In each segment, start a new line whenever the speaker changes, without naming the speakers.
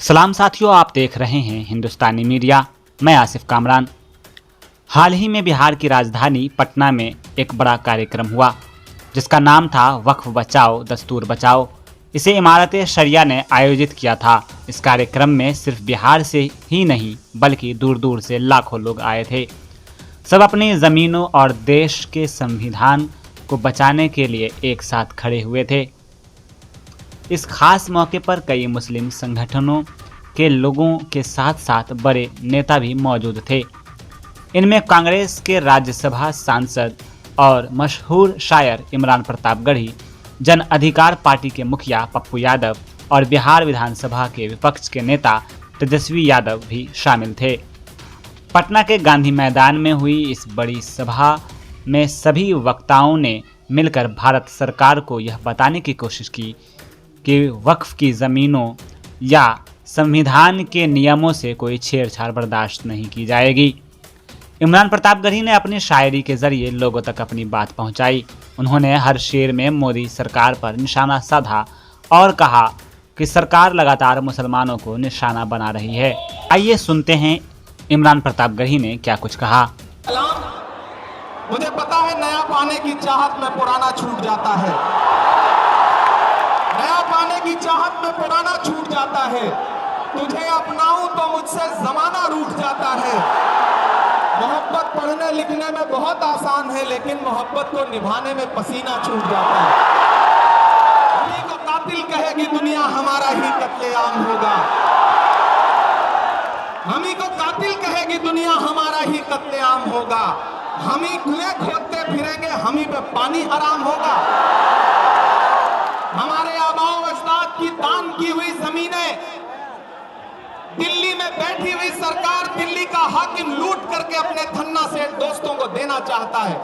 सलाम साथियों, आप देख रहे हैं हिंदुस्तानी मीडिया। मैं आसिफ कामरान। हाल ही में बिहार की राजधानी पटना में एक बड़ा कार्यक्रम हुआ जिसका नाम था वक्फ बचाओ दस्तूर बचाओ। इसे इमारत शरिया ने आयोजित किया था। इस कार्यक्रम में सिर्फ बिहार से ही नहीं बल्कि दूर दूर से लाखों लोग आए थे। सब अपनी ज़मीनों और देश के संविधान को बचाने के लिए एक साथ खड़े हुए थे। इस खास मौके पर कई मुस्लिम संगठनों के लोगों के साथ साथ बड़े नेता भी मौजूद थे। इनमें कांग्रेस के राज्यसभा सांसद और मशहूर शायर इमरान प्रतापगढ़ी, जन अधिकार पार्टी के मुखिया पप्पू यादव और बिहार विधानसभा के विपक्ष के नेता तेजस्वी यादव भी शामिल थे। पटना के गांधी मैदान में हुई इस बड़ी सभा में सभी वक्ताओं ने मिलकर भारत सरकार को यह बताने की कोशिश की कि वक्फ की ज़मीनों या संविधान के नियमों से कोई छेड़छाड़ बर्दाश्त नहीं की जाएगी। इमरान प्रतापगढ़ी ने अपनी शायरी के जरिए लोगों तक अपनी बात पहुंचाई। उन्होंने हर शेर में मोदी सरकार पर निशाना साधा और कहा कि सरकार लगातार मुसलमानों को निशाना बना रही है। आइए सुनते हैं इमरान प्रतापगढ़ी ने क्या कुछ कहा।
मुझे पता है नया पाने की चाहत में पुराना छूट जाता है, नया पाने की चाहत में पुराना छूट जाता है। तुझे अपनाऊं तो मुझसे जमाना रूठ जाता है। मोहब्बत पढ़ने लिखने में बहुत आसान है, लेकिन मोहब्बत को निभाने में पसीना छूट जाता है। हमी को कातिल कहेगी दुनिया, हमारा ही कत्लेआम होगा। हमी को कातिल कहेगी दुनिया, हमारा ही कत्लेआम होगा। हमी कुएं खोदते फिरेंगे, हमी पे पानी हराम होगा। हमारे आबाओ अजदाद की दान की हुई जमीनें दिल्ली में बैठी हुई सरकार, दिल्ली का हाकिम लूट करके अपने धन्ना से दोस्तों को देना चाहता है।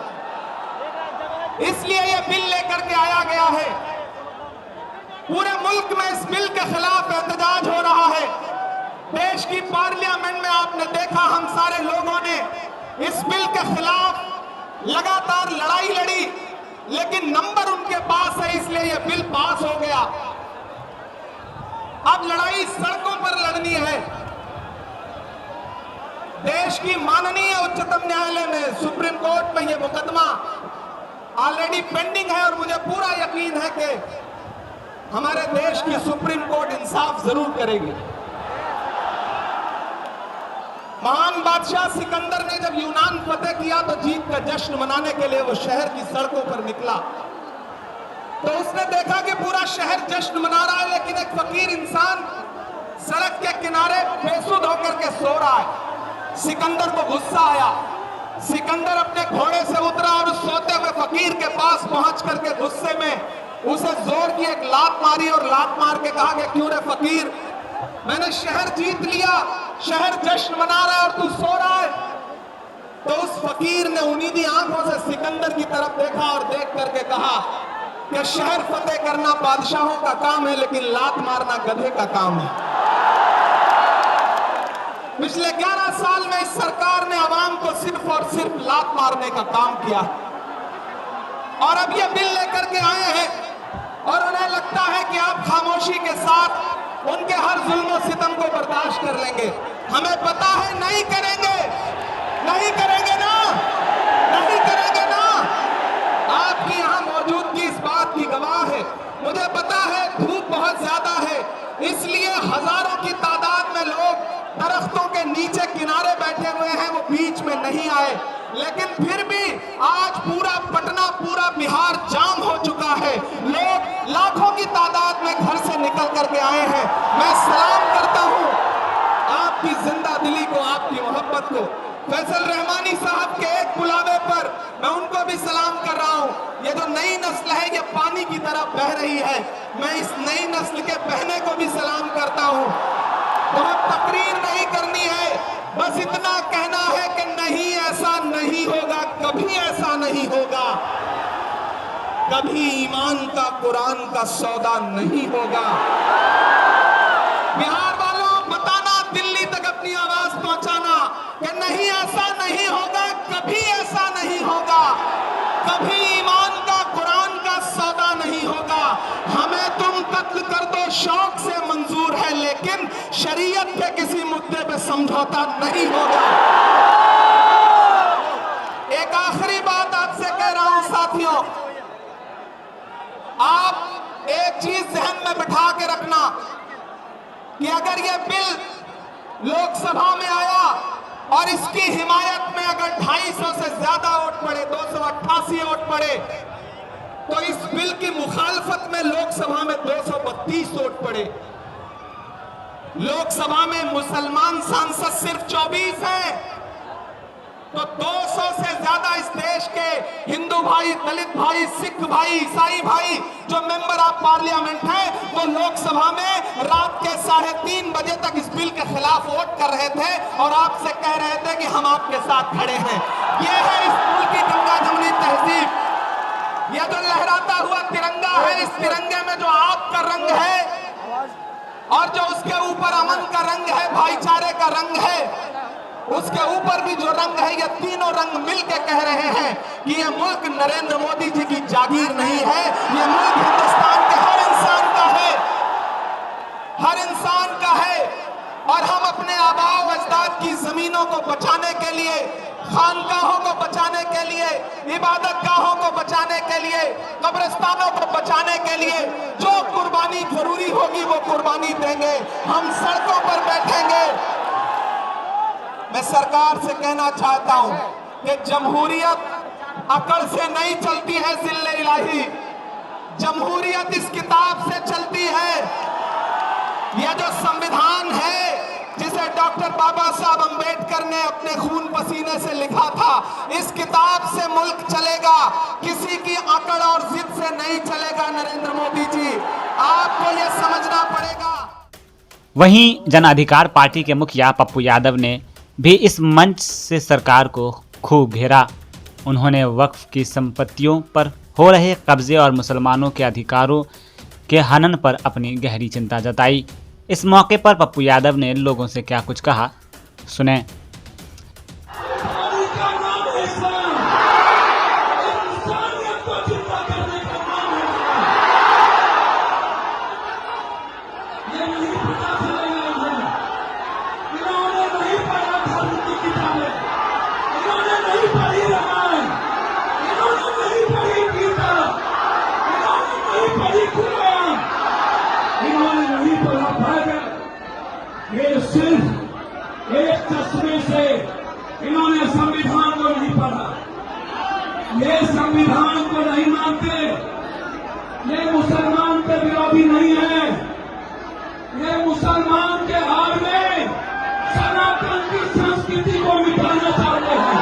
इसलिए यह बिल लेकर के आया गया है। पूरे मुल्क में इस बिल के खिलाफ एहतजाज हो रहा है। देश की पार्लियामेंट में आपने देखा, हम सारे लोगों ने इस बिल के खिलाफ लगातार लड़ाई लड़ी, लेकिन नंबर उनके पास है, इसलिए यह बिल पास हो गया। अब लड़ाई सड़कों पर लड़नी है। देश की माननीय उच्चतम न्यायालय में, सुप्रीम कोर्ट में यह मुकदमा ऑलरेडी पेंडिंग है और मुझे पूरा यकीन है कि हमारे देश की सुप्रीम कोर्ट इंसाफ जरूर करेगी। महान बादशाह सिकंदर ने जब यूनान फतेह किया तो जीत का जश्न मनाने के लिए वो शहर की सड़कों पर निकला, तो उसने देखा कि पूरा शहर जश्न मना रहा है, लेकिन एक फकीर इंसान सड़क के किनारे बेसुध होकर के सो रहा है। सिकंदर को गुस्सा आया। सिकंदर अपने घोड़े से उतरा और उस सोते हुए फकीर के पास पहुंच करके गुस्से में उसे जोर की एक लात मारी और लात मार के कहा कि क्यों रे फकीर, मैंने शहर जीत लिया, शहर जश्न मना रहा है और तू सो रहा है। तो उस फकीर ने उन्नीदी आंखों से सिकंदर की तरफ देखा और देख करके कहा कि शहर फतेह करना बादशाहों का काम है, लेकिन लात मारना गधे का काम है। पिछले 11 साल में इस सरकार ने आवाम को सिर्फ और सिर्फ लात मारने का काम किया और अब ये बिल लेकर के आए हैं और उन्हें लगता है कि आप खामोशी के साथ उनके हर जुल्म सितम को बर्दाश्त कर लेंगे। हमें पता है नहीं करेंगे, नहीं करेंगे ना, नहीं करेंगे ना। आपकी यहां मौजूदगी इस बात की गवाह है। मुझे पता है धूप बहुत ज्यादा है, इसलिए हजारों की तादाद में लोग दरख्तों के नीचे किनारे बैठे हुए हैं, वो बीच में नहीं आए, लेकिन फिर भी आज पूरा पटना, पूरा बिहार जाम हो चुका है। लोग लाखों की तादाद में घर से निकल करके आए हैं। मैं सलाम करता हूं आपकी जिंदा दिली को, आपकी मोहब्बत को। फैसल रहमानी साहब के एक बुलावे पर मैं उनको भी सलाम कर रहा हूं। ये जो नई नस्ल है ये पानी की तरह बह रही है, मैं इस नई नस्ल के बहने को भी सलाम करता हूं। बहुत तकरीर नहीं करनी है, बस इतना कहना है कि नहीं, ऐसा नहीं होगा, कभी ऐसा नहीं होगा, कभी ईमान का कुरान का सौदा नहीं होगा। बिहार वालों, बताना, दिल्ली तक अपनी आवाज पहुंचाना कि नहीं, ऐसा नहीं होगा, कभी ऐसा नहीं होगा, कभी ईमान का कुरान का सौदा नहीं होगा। हमें तुम कत्ल कर दो शौक से मंजूर है, लेकिन शरीयत के किसी मुद्दे पे समझौता नहीं होगा। एक आखिरी बात आपसे कह रहा हूं साथियों, आप एक चीज जहन में बिठा के रखना कि अगर यह बिल लोकसभा में आया और इसकी हिमायत में अगर 250 से ज्यादा वोट पड़े, 288 वोट पड़े, तो इस बिल की मुखालफत में लोकसभा में 232 वोट पड़े। लोकसभा में मुसलमान सांसद सिर्फ 24 हैं, तो 200 से ज्यादा इस देश के हिंदू भाई, दलित भाई, सिख भाई, ईसाई भाई जो मेंबर ऑफ पार्लियामेंट हैं, वो लोकसभा में रात के 3:30 बजे तक इस बिल के खिलाफ वोट कर रहे थे और आपसे कह रहे थे कि हम आपके साथ खड़े हैं। ये है इस मुल्क की गंगा जमुनी तहजीब। यह जो लहराता हुआ तिरंगा है, इस तिरंगे में जो आपका रंग है और जो उसके ऊपर अमन का रंग है, भाईचारे का रंग है, उसके ऊपर भी जो रंग है, ये तीनों रंग मिलकर कह रहे हैं कि ये मुल्क नरेंद्र मोदी जी की जागीर नहीं है, ये मुल्क हिंदुस्तान के हर इंसान का है, हर इंसान का है। और हम अपने आबाओ अजदाद की जमीनों को बचाने के लिए, खानकाहों को बचाने के लिए, इबादत गाहों को बचाने के लिए, कब्रिस्तानों को बचाने के लिए जो कुर्बानी जरूरी होगी वो कुर्बानी देंगे। हम सड़कों पर बैठेंगे। मैं सरकार से कहना चाहता हूं कि जमहूरियत अकड़ से नहीं चलती है जिल्ले इलाही, जमहूरियत इस किताब से चलती है। यह जो संविधान है जिसे डॉक्टर बाबा साहब अंबेडकर ने अपने खून पसीने से लिखा था, इस किताब से मुल्क चलेगा, किसी की अकड़ और जिद से नहीं चलेगा। नरेंद्र मोदी जी, आपको यह समझना पड़ेगा।
वहीं जन अधिकार पार्टी के मुखिया पप्पू यादव ने भी इस मंच से सरकार को खूब घेरा। उन्होंने वक्फ की संपत्तियों पर हो रहे कब्जे और मुसलमानों के अधिकारों के हनन पर अपनी गहरी चिंता जताई। इस मौके पर पप्पू यादव ने लोगों से क्या कुछ कहा, सुने।
ये सिर्फ एक चश्मे से इन्होंने संविधान को नहीं पढ़ा, ये संविधान को नहीं मानते, ये मुसलमान के विरोधी नहीं है, ये मुसलमान के हाल में सनातन की संस्कृति को मिटाना चाहते हैं।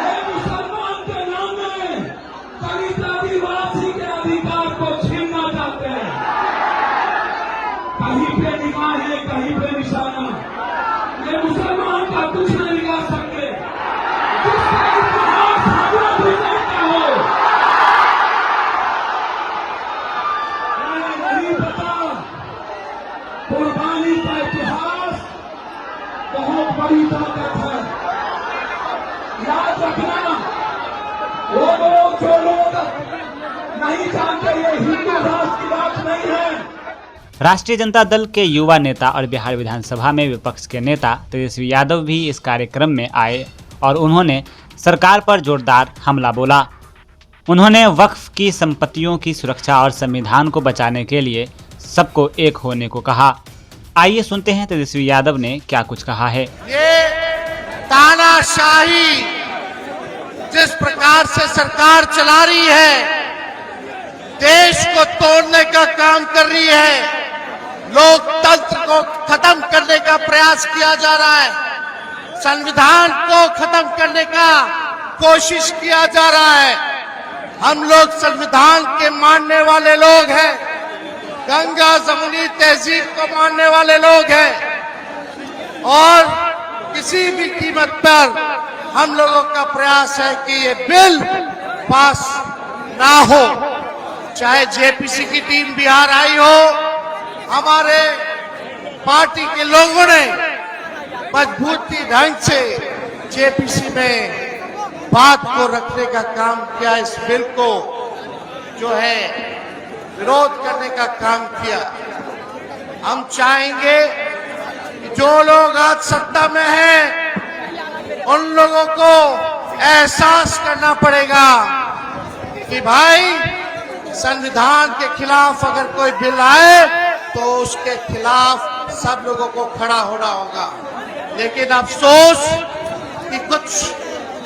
ये मुसलमान के नाम में दलित आदिवासी के अधिकार को छीनना चाहते हैं। कहीं पे निगाह है, कहीं पे निशाना, ये मुसलमान का कुछ नहीं ला सकते। जिसका इतिहास हजरत हुसैन का हो, उन्हें नहीं पता कुर्बानी का इतिहास बहुत बड़ी ताकत है। याद रखना, वो लोग जो लोग नहीं जानते, ये हिंदू राष्ट्र की बात नहीं है।
राष्ट्रीय जनता दल के युवा नेता और बिहार विधानसभा में विपक्ष के नेता तेजस्वी यादव भी इस कार्यक्रम में आए और उन्होंने सरकार पर जोरदार हमला बोला। उन्होंने वक्फ की संपत्तियों की सुरक्षा और संविधान को बचाने के लिए सबको एक होने को कहा। आइए सुनते हैं तेजस्वी यादव ने क्या कुछ कहा है।
ये तानाशाही जिस प्रकार से सरकार चला रही है, देश को तोड़ने का काम कर रही है, लोकतंत्र को खत्म करने का प्रयास किया जा रहा है, संविधान को खत्म करने का कोशिश किया जा रहा है। हम लोग संविधान के मानने वाले लोग हैं, गंगा जमुनी तहजीब को मानने वाले लोग हैं और किसी भी कीमत पर हम लोगों का प्रयास है कि ये बिल पास ना हो। चाहे जेपीसी की टीम बिहार आई हो, हमारे पार्टी के लोगों ने मजबूती ढंग से जेपीसी में बात को रखने का काम किया, इस बिल को जो है विरोध करने का काम किया। हम चाहेंगे कि जो लोग आज सत्ता में हैं उन लोगों को एहसास करना पड़ेगा कि भाई संविधान के खिलाफ अगर कोई बिल आए तो उसके खिलाफ सब लोगों को खड़ा होना होगा। लेकिन अफसोस कि कुछ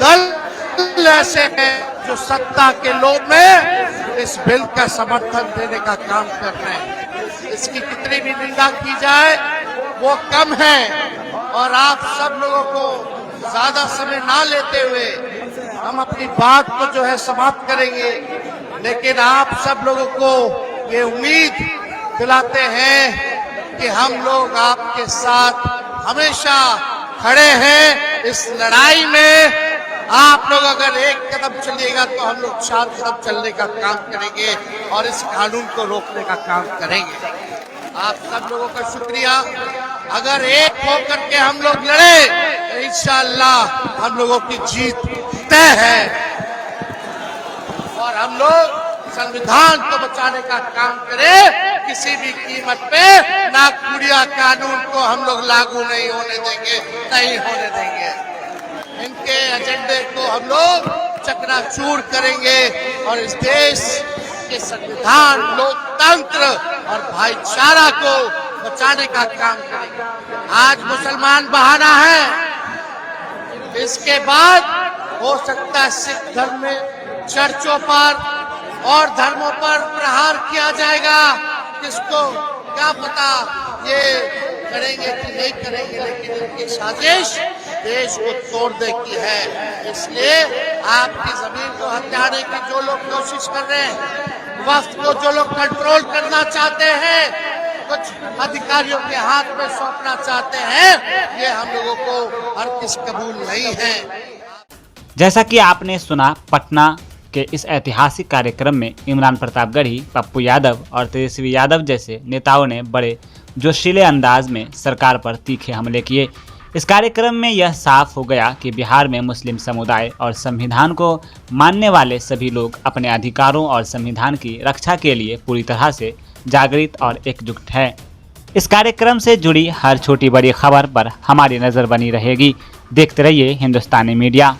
दल ऐसे हैं जो सत्ता के लोभ में इस बिल का समर्थन देने का काम कर रहे हैं। इसकी कितनी भी निंदा की जाए वो कम है और आप सब लोगों को ज्यादा समय ना लेते हुए हम अपनी बात को जो है समाप्त करेंगे। लेकिन आप सब लोगों को ये उम्मीद दिलाते हैं कि हम लोग आपके साथ हमेशा खड़े हैं। इस लड़ाई में आप लोग अगर एक कदम चलिएगा तो हम लोग 4 कदम चलने का काम करेंगे और इस कानून को रोकने का काम करेंगे। आप सब लोगों का शुक्रिया। अगर एक होकर के हम लोग लड़े तो इंशाअल्लाह हम लोगों की जीत तय है और हम लोग संविधान को बचाने का काम करें। किसी भी कीमत पे नागपुरिया कानून को हम लोग लागू नहीं होने देंगे, नहीं होने देंगे। इनके एजेंडे को हम लोग चकनाचूर करेंगे और इस देश के संविधान, लोकतंत्र और भाईचारा को बचाने का काम करेंगे। आज मुसलमान बहाना है, इसके बाद हो सकता है सिख धर्म में चर्चों पर और धर्मों पर प्रहार किया जाएगा। किसको क्या पता ये करेंगे कि नहीं करेंगे, लेकिन इनकी साजिश देश को तोड़ने की है। इसलिए आपकी जमीन को हथियाने की जो लोग कोशिश कर रहे हैं, वक्त को जो लोग कंट्रोल करना चाहते हैं, कुछ अधिकारियों के हाथ में सौंपना चाहते हैं, ये हम लोगों को हरगिज़ कबूल नहीं है।
जैसा कि आपने सुना, पटना के इस ऐतिहासिक कार्यक्रम में इमरान प्रतापगढ़ी, पप्पू यादव और तेजस्वी यादव जैसे नेताओं ने बड़े जोशीले अंदाज में सरकार पर तीखे हमले किए। इस कार्यक्रम में यह साफ हो गया कि बिहार में मुस्लिम समुदाय और संविधान को मानने वाले सभी लोग अपने अधिकारों और संविधान की रक्षा के लिए पूरी तरह से जागृत और एकजुट है। इस कार्यक्रम से जुड़ी हर छोटी बड़ी खबर पर हमारी नज़र बनी रहेगी। देखते रहिए हिंदुस्तानी मीडिया।